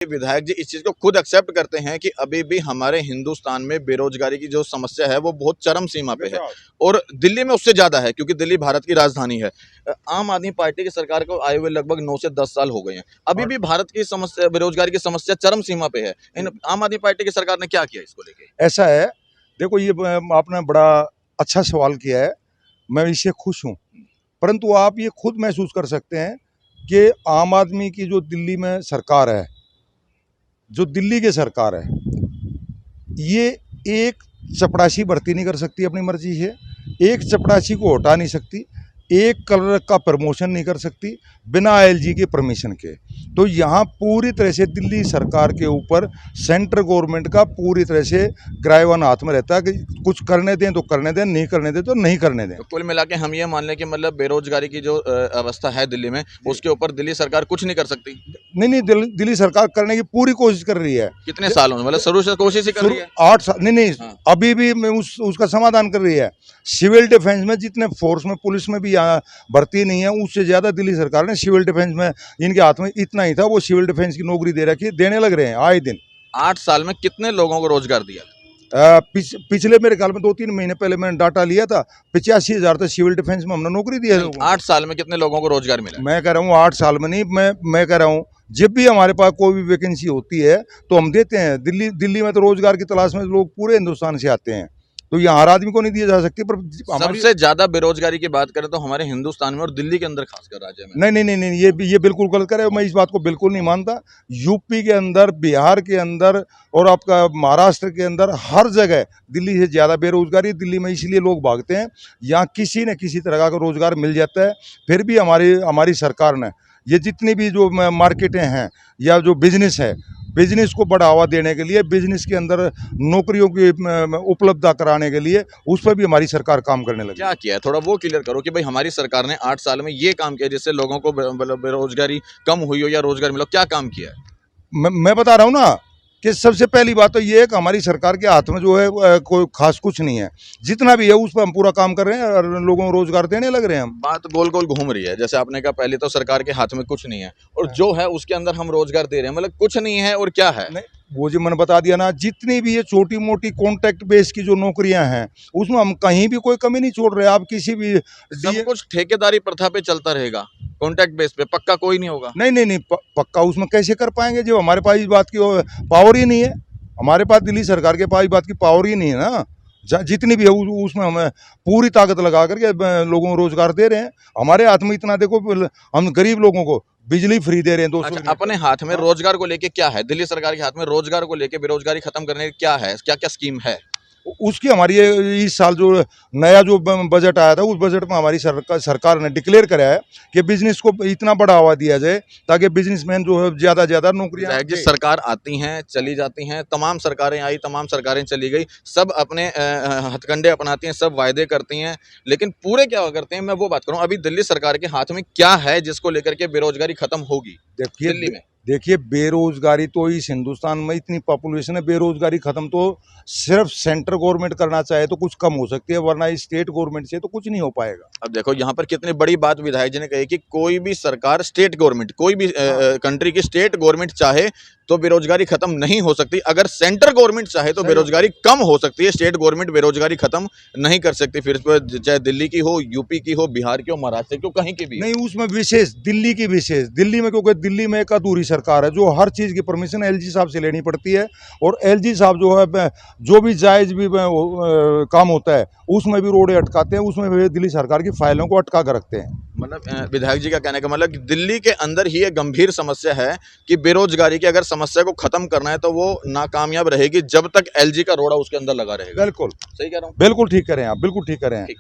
विधायक जी इस चीज को खुद एक्सेप्ट करते हैं कि अभी भी हमारे हिंदुस्तान में बेरोजगारी की जो समस्या है वो बहुत चरम सीमा पे है और दिल्ली में उससे ज्यादा है क्योंकि दिल्ली भारत की राजधानी है। आम आदमी पार्टी की सरकार को आए हुए लगभग 9 से 10 साल हो गए हैं, अभी भी भारत की समस्या बेरोजगारी की समस्या चरम सीमा पे है। इन आम आदमी पार्टी की सरकार ने क्या किया इसको लेके? ऐसा है, देखो ये आपने बड़ा अच्छा सवाल किया है, मैं इससे खुश हूँ। परंतु आप ये खुद महसूस कर सकते हैं कि आम आदमी की जो दिल्ली में सरकार है, जो दिल्ली की सरकार है, ये एक चपरासी भर्ती नहीं कर सकती अपनी मर्जी से, एक चपरासी को हटा नहीं सकती, एक कलर का प्रमोशन नहीं कर सकती बिना एलजी के परमिशन के। तो यहाँ पूरी तरह से दिल्ली सरकार के ऊपर सेंट्रल गवर्नमेंट का पूरी तरह से ग्राइवान हाथ में रहता है कि कुछ करने दें तो करने दें, नहीं करने दें तो नहीं करने दें। तो कुल मिला के हम ये मान लें कि मतलब बेरोजगारी की जो अवस्था है दिल्ली में, उसके ऊपर दिल्ली सरकार कुछ नहीं कर सकती। नहीं, दिल्ली सरकार करने की पूरी कोशिश कर रही है। कितने सालों में, मतलब शुरू से कोशिश ही कर रही है? 8 साल नहीं, हाँ। अभी भी मैं उसका समाधान कर रही है। सिविल डिफेंस में जितने फोर्स में, पुलिस में भी यहाँ भर्ती नहीं है, उससे ज्यादा दिल्ली सरकार ने सिविल डिफेंस में, इनके हाथ में इतना ही था, वो सिविल डिफेंस की नौकरी दे रखी, देने लग रहे हैं आए दिन। 8 साल में कितने लोगों को रोजगार दिया? पिछले मेरे ख्याल में 2-3 महीने पहले मैंने डाटा लिया था, 85,000 तो सिविल डिफेंस में हमने नौकरी दी है। 8 साल में कितने लोगों को रोजगार मिला? मैं कह रहा हूँ 8 साल में नहीं, मैं कह रहा हूँ जब भी हमारे पास कोई भी वैकेंसी होती है तो हम देते हैं। दिल्ली में तो रोजगार की तलाश में लोग पूरे हिंदुस्तान से आते हैं, तो यहाँ हर आदमी को नहीं दिया जा सकती। पर सबसे ज्यादा बेरोजगारी की बात करें तो हमारे हिंदुस्तान में और दिल्ली के अंदर खासकर राज्य में। नहीं, ये बिल्कुल गलत करे, मैं इस बात को बिल्कुल नहीं मानता। यूपी के अंदर, बिहार के अंदर और आपका महाराष्ट्र के अंदर हर जगह दिल्ली से ज़्यादा बेरोजगारी। दिल्ली में इसलिए लोग भागते हैं, यहाँ किसी न किसी तरह का रोजगार मिल जाता है। फिर भी हमारी सरकार ने ये जितनी भी जो मार्केटें हैं या जो बिजनेस है, बिजनेस को बढ़ावा देने के लिए, बिजनेस के अंदर नौकरियों की उपलब्धता कराने के लिए, उस पर भी हमारी सरकार काम करने लगी। क्या किया है, थोड़ा वो क्लियर करो कि भाई हमारी सरकार ने 8 साल में ये काम किया जिससे लोगों को बेरोजगारी कम हुई हो या रोजगार मिला, क्या काम किया है? मैं बता रहा हूँ ना कि सबसे पहली बात तो ये है कि हमारी सरकार के हाथ में जो है कोई खास कुछ नहीं है। जितना भी है उस पर हम पूरा काम कर रहे हैं और लोगों को रोजगार देने लग रहे हैं हम। बात गोल गोल घूम रही है, जैसे आपने कहा पहले तो सरकार के हाथ में कुछ नहीं है और जो है उसके अंदर हम रोजगार दे रहे हैं, मतलब कुछ नहीं है और क्या है? नहीं, वो जो मैंने बता दिया ना, जितनी भी ये छोटी मोटी कॉन्ट्रैक्ट बेस की जो नौकरियां हैं उसमें हम कहीं भी कोई कमी नहीं छोड़ रहे। आप किसी भी सब कुछ ठेकेदारी प्रथा पे चलता रहेगा, कॉन्ट्रैक्ट बेस पे, पक्का कोई नहीं होगा। नहीं, पक्का उसमें कैसे कर पाएंगे जब हमारे पास इस बात की पावर ही नहीं है। हमारे पास दिल्ली सरकार के पास इस बात की पावर ही नहीं है ना। जितनी भी है उसमें हमें पूरी ताकत लगा करके लोगों को रोजगार दे रहे हैं। हमारे हाथ में इतना, देखो हम गरीब लोगों को बिजली फ्री दे रहे हैं 200। अच्छा, अपने हाथ में रोजगार को लेके क्या है? दिल्ली सरकार के हाथ में रोजगार को लेके, बेरोजगारी खत्म करने क्या है, क्या क्या स्कीम है? उसकी हमारी इस साल जो नया जो बजट आया था, उस बजट में हमारी सरकार ने डिक्लेयर कराया है कि बिजनेस को इतना बढ़ावा दिया जाए ताकि बिजनेसमैन जो है ज़्यादा नौकरियां। जिस सरकार आती हैं चली जाती हैं, तमाम सरकारें आई, तमाम सरकारें चली गई, सब अपने हथकंडे अपनाती हैं, सब वायदे करती हैं, लेकिन पूरे क्या करते हैं, मैं वो बात करूँ। अभी दिल्ली सरकार के हाथ में क्या है जिसको लेकर के बेरोजगारी खत्म होगी दिल्ली में? देखिए, बेरोजगारी तो इस हिंदुस्तान में इतनी पॉपुलेशन है, बेरोजगारी खत्म तो सिर्फ सेंट्रल गवर्नमेंट करना चाहे तो कुछ कम हो सकती है, वरना स्टेट गवर्नमेंट से तो कुछ नहीं हो पाएगा। अब देखो यहाँ पर कितनी बड़ी बात विधायक जी ने कही कि कोई भी सरकार, स्टेट गवर्नमेंट, कोई भी कंट्री की स्टेट गवर्नमेंट चाहे तो बेरोजगारी खत्म नहीं हो सकती। अगर सेंट्रल गवर्नमेंट चाहे तो बेरोजगारी कम हो सकती है, स्टेट गवर्नमेंट बेरोजगारी खत्म नहीं कर सकती। फिर चाहे दिल्ली की हो, यूपी की हो, बिहार की हो, महाराष्ट्र की हो, कहीं की भी नहीं, उसमें विशेष दिल्ली की विशेष, दिल्ली में क्योंकि दिल्ली में एक अधूरी सरकार है जो हर चीज़ की परमिशन एलजी साहब से लेनी पड़ती है, और एलजी साहब जो है जो भी जायज़ भी काम होता है उसमें भी रोड़े अटकाते हैं, उसमें भी दिल्ली सरकार की फाइलों को अटका कर रखते हैं। मतलब विधायक जी का कहने का मतलब दिल्ली के अंदर ही एक गंभीर समस्या है कि बेरोजगारी की अगर समस्या को खत्म करना है तो वो नाकामयाब रहेगी जब तक एलजी का रोड़ा उसके अंदर लगा रहेगा। बिल्कुल सही कह रहा हूँ? बिल्कुल ठीक करें आप, बिल्कुल ठीक करें।